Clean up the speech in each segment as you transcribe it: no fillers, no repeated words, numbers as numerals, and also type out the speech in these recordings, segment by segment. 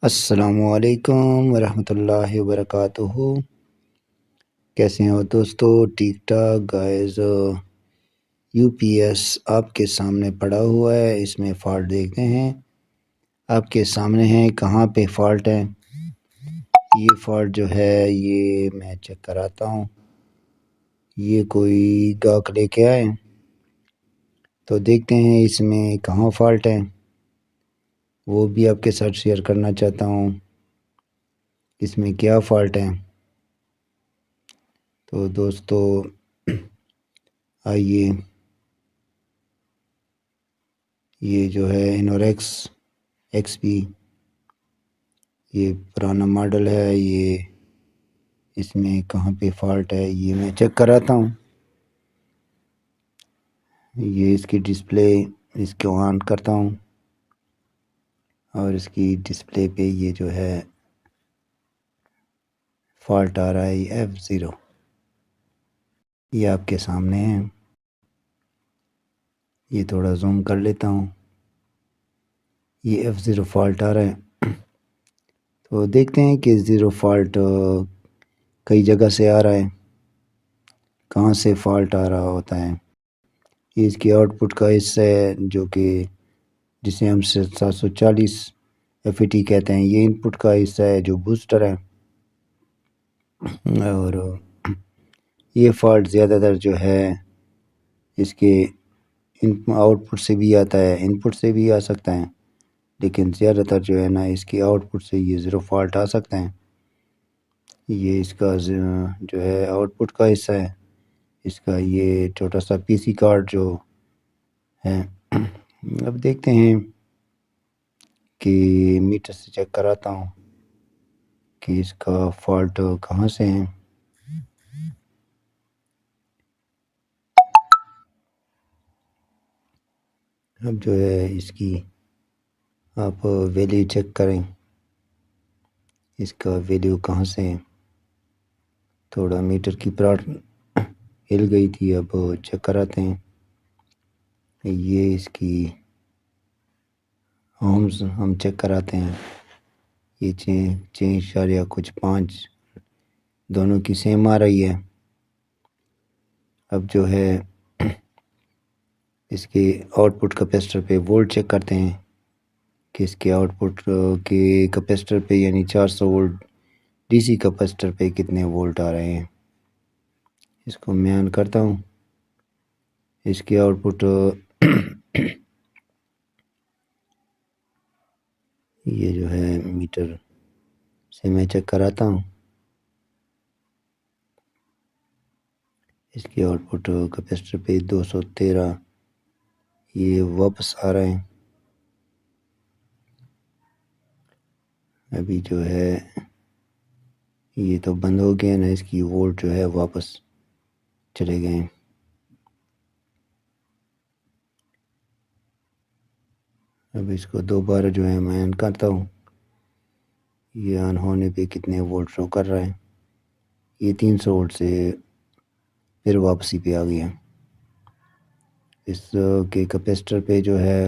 السلام علیکم ورحمۃ اللہ وبرکاتہ۔ کیسے ہو دوستو؟ ٹھیک ٹھاک گائز۔ یو پی ایس آپ کے سامنے پڑا ہوا ہے، اس میں فالٹ دیکھتے ہیں آپ کے سامنے ہیں، کہاں پہ فالٹ ہے۔ یہ فالٹ جو ہے یہ میں چیک کراتا ہوں، یہ کوئی گاہک لے کے آئے تو دیکھتے ہیں اس میں کہاں فالٹ ہے، وہ بھی آپ کے ساتھ شیئر کرنا چاہتا ہوں اس میں کیا فالٹ ہے۔ تو دوستو آئیے، یہ جو ہے انوریکس ایکس پی، یہ پرانا ماڈل ہے، یہ اس میں کہاں پہ فالٹ ہے یہ میں چیک کراتا ہوں۔ یہ اس کی ڈسپلے، اس کو آن کرتا ہوں اور اس کی ڈسپلے پہ یہ جو ہے فالٹ آ رہا ہے F0، یہ آپ کے سامنے ہے۔ یہ تھوڑا زوم کر لیتا ہوں، یہ F0 فالٹ آ رہا ہے۔ تو دیکھتے ہیں کہ زیرو فالٹ کئی جگہ سے آ رہا ہے، کہاں سے فالٹ آ رہا ہوتا ہے۔ یہ اس کی آؤٹ پٹ کا حصہ ہے جو کہ جسے ہم 740 FET کہتے ہیں، یہ ان پٹ کا حصہ ہے جو بوسٹر ہے، اور یہ فالٹ زیادہ تر جو ہے اس کے آؤٹ پٹ سے بھی آتا ہے، ان پٹ سے بھی آ سکتا ہے، لیکن زیادہ تر جو ہے نا اس کی آؤٹ پٹ سے یہ زیرو فالٹ آ سکتا ہے۔ یہ اس کا جو ہے آؤٹ پٹ کا حصہ ہے، اس کا یہ چھوٹا سا پی سی کارڈ جو ہے۔ اب دیکھتے ہیں کہ میٹر سے چیک کراتا ہوں کہ اس کا فالٹ کہاں سے ہے۔ اب جو ہے اس کی آپ ویلیو چیک کریں، اس کا ویلیو کہاں سے ہے۔ تھوڑا میٹر کی پراٹ ہل گئی تھی، اب چیک کراتے ہیں۔ یہ اس کی ہومز ہم چیک کراتے ہیں، یہ 6.5 دونوں کی سیم آ رہی ہے۔ اب جو ہے اس کے آؤٹ پٹ کیپیسٹر پہ وولٹ چیک کرتے ہیں کہ اس کے آؤٹ پٹ کے کیپیسٹر پہ یعنی 400 وولٹ ڈی سی کیپیسٹر پہ کتنے وولٹ آ رہے ہیں۔ اس کو میں آن کرتا ہوں، اس کے آؤٹ پٹ یہ جو ہے میٹر سے میں چیک کراتا ہوں، اس کی آؤٹ پٹ کیپیسٹر پہ 213 یہ واپس آ رہے ہیں۔ ابھی جو ہے یہ تو بند ہو گیا نا، اس کی وولٹ جو ہے واپس چلے گئے ہیں۔ اب اس کو دوبارہ جو ہے میں آن کرتا ہوں، یہ آن ہونے پہ کتنے وولٹ شو کر رہا ہے، یہ 300 وولٹ سے پھر واپسی پہ آ گیا۔ اس کے کیپیسٹر پہ جو ہے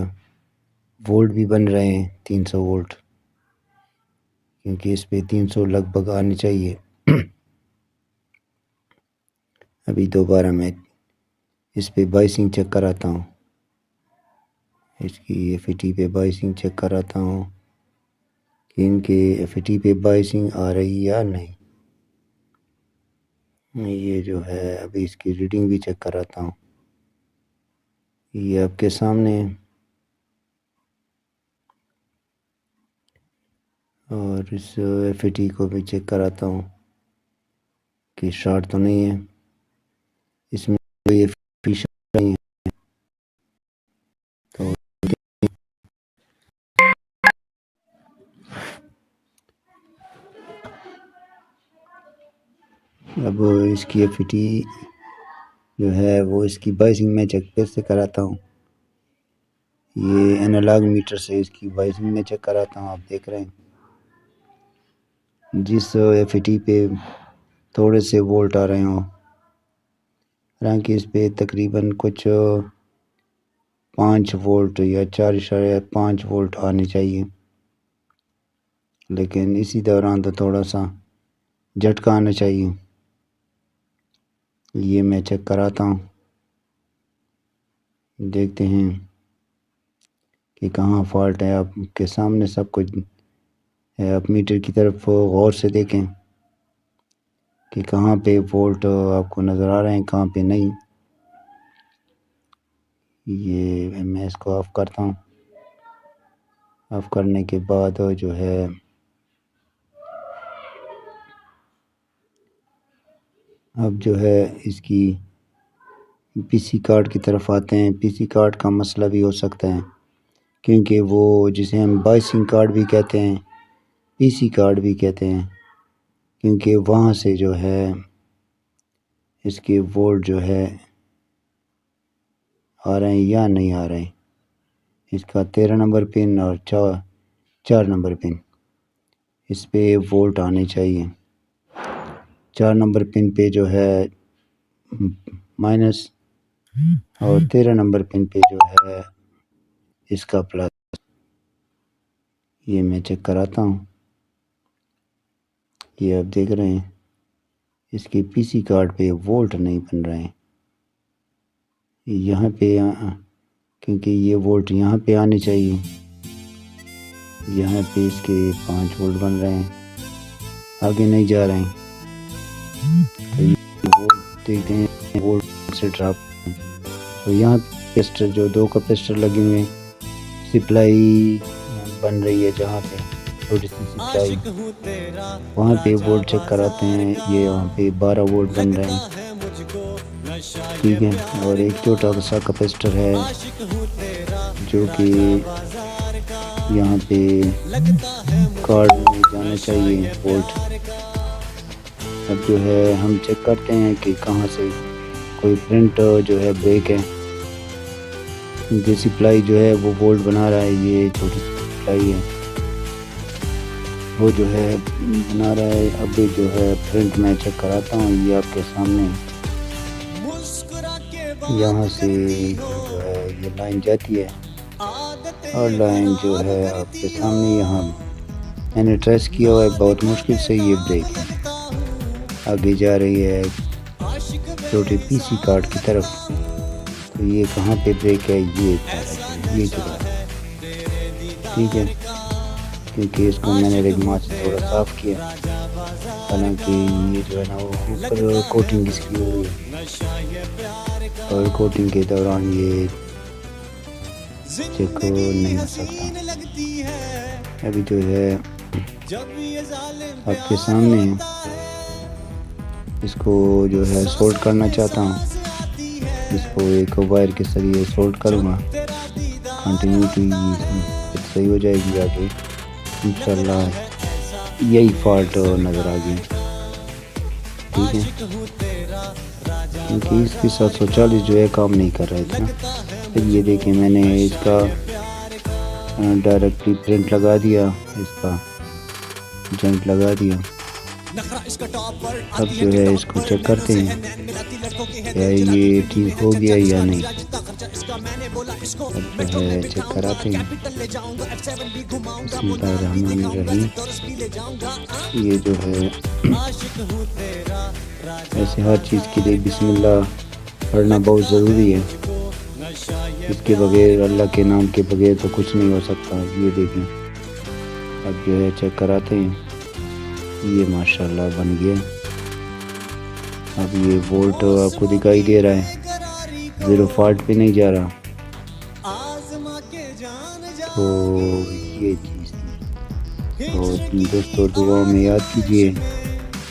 وولٹ بھی بن رہے ہیں 300 وولٹ، کیونکہ اس پہ 300 لگ بھگ آنی چاہیے۔ ابھی دوبارہ میں اس پہ بائسنگ چیک کراتا ہوں، اس کی FET پہ بائسنگ چیک کراتا ہوں کہ ان کے FET پہ بائسنگ آ رہی یا نہیں۔ یہ جو ہے ابھی اس کی ریڈنگ بھی چیک کراتا ہوں، یہ آپ کے سامنے ہے، اور اس FET کو بھی چیک کراتا ہوں کہ شارٹ تو نہیں ہے، اس میں کوئی فیشن نہیں ہے۔ تو اب اس کی FET جو ہے وہ اس کی بائسنگ میں چیک پھر سے کراتا ہوں، یہ اینالاگ میٹر سے اس کی بائسنگ میں چیک کراتا ہوں۔ آپ دیکھ رہے ہیں جس FET پہ تھوڑے سے وولٹ آ رہے ہوں، حالانکہ اس پہ تقریباً کچھ 5 وولٹ یا 4.5 وولٹ آنے چاہیے، لیکن اسی دوران تو تھوڑا سا جھٹکا آنا چاہیے. یہ میں چیک کراتا ہوں، دیکھتے ہیں کہ کہاں فالٹ ہے. آپ کے سامنے سب کچھ ہے، آپ میٹر کی طرف غور سے دیکھیں کہ کہاں پہ فالٹ آپ کو نظر آ رہے ہیں، کہاں پہ نہیں. یہ میں اس کو آف کرتا ہوں. آف کرنے کے بعد جو ہے اب جو ہے اس کی پی سی کارڈ کی طرف آتے ہیں. پی سی کارڈ کا مسئلہ بھی ہو سکتا ہے، کیونکہ وہ جسے ہم بائسنگ کارڈ بھی کہتے ہیں، پی سی کارڈ بھی کہتے ہیں، کیونکہ وہاں سے جو ہے اس کے وولٹ جو ہے آ رہے ہیں یا نہیں آ رہے ہیں. اس کا 13 نمبر پن اور 4 نمبر پن، اس پہ وولٹ آنے چاہیے. 4 نمبر پن پہ جو ہے مائنس اور 13 نمبر پن پہ جو ہے اس کا پلس. یہ میں چیک کراتا ہوں. یہ آپ دیکھ رہے ہیں اس کے پی سی کارڈ پہ وولٹ نہیں بن رہے ہیں. یہاں پہ کیونکہ یہ وولٹ یہاں پہ آنے چاہیے، یہاں پہ اس کے 5 وولٹ بن رہے ہیں، آگے نہیں جا رہے ہیں. تو یہ وولٹ دیکھتے ہیں وولٹ سے ڈراپ. تو یہاں کیپیسٹر جو 2 کیپیسٹر لگے ہوئے ہیں، سپلائی بن رہی ہے جہاں پہ چھوٹی سی سپلائی، وہاں پہ وولٹ چیک کراتے ہیں. یہ وہاں پہ 12 وولٹ بن رہے ہیں، ٹھیک ہے. اور ایک چھوٹا سا کیپیسٹر ہے جو کہ یہاں پہ کارڈ میں جانا چاہیے وولٹ. اب جو ہے ہم چیک کرتے ہیں کہ کہاں سے کوئی پرنٹ جو ہے بریک ہے، کیونکہ سپلائی جو ہے وہ وولٹ بنا رہا ہے. یہ چھوٹی سی سپلائی ہے، وہ جو ہے بنا رہا ہے. اب جو ہے پرنٹ میں چیک کراتا ہوں. یہ آپ کے سامنے یہاں سے جو ہے یہ لائن جاتی ہے، اور لائن جو ہے آپ کے سامنے یہاں میں نے ٹریس کیا ہوا ہے. بہت مشکل سے یہ بریک ہے، آگے جا رہی ہے چھوٹے پی سی کارڈ کی طرف. تو یہ کہاں پہ بریک ہے، یہ جگہ ہے، ٹھیک ہے. کیونکہ اس کو میں نے ریگمار سے تھوڑا صاف کیا، حالانکہ یہ جو ہے نا وہ اوپر کوٹنگ اس کی ہوئی ہے، اور کوٹنگ کے دوران یہ چیک نہیں ہو سکتا. ابھی جو ہے آپ کے سامنے اس کو جو ہے سولڈ کرنا چاہتا ہوں. اس کو ایک وائر کے ذریعے سولڈ کروں گا، کنٹینیوٹی صحیح ہو جائے گی. آگے انشاءاللہ یہی فالٹ نظر آ گئی، ٹھیک ہے. کیونکہ اس کی 740 جو ہے کام نہیں کر رہے تھے. پھر یہ دیکھیں میں نے اس کا ڈائریکٹلی پرنٹ لگا دیا، اس کا جنٹ لگا دیا. اب جو ہے اس کو چیک کرتے ہیں کیا یہ ٹھیک ہو گیا یا نہیں. اب جو ہے چیک کراتے ہیں. بسم اللہ الرحمن الرحیم. یہ جو ہے ایسے ہر چیز کے لیے بسم اللہ پڑھنا بہت ضروری ہے. اس کے بغیر، اللہ کے نام کے بغیر تو کچھ نہیں ہو سکتا. یہ دیکھیں اب جو ہے چیک کراتے ہیں. یہ ماشاءاللہ بن گیا. اب یہ وولٹ آپ کو دکھائی دے رہا ہے، 0 فالٹ پہ نہیں جا رہا. تو یہ چیز تھی. تو دوستو دعا میں یاد کیجئے،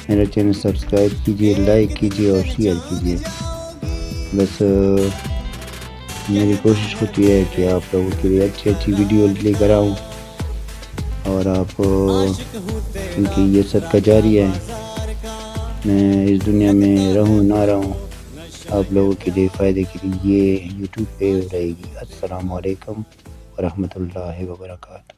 میرا چینل سبسکرائب کیجئے، لائک کیجئے اور شیئر کیجئے. بس میری کوشش ہوتی ہے کہ آپ لوگوں کے لیے اچھی ویڈیو لے کر آؤں، اور آپ کیونکہ یہ صدقہ جاری ہے. میں اس دنیا میں رہوں نہ رہوں، آپ لوگوں کے لیے فائدے کے لیے یہ یوٹیوب پہ رہے گی. السلام علیکم ورحمۃ اللہ وبرکاتہ.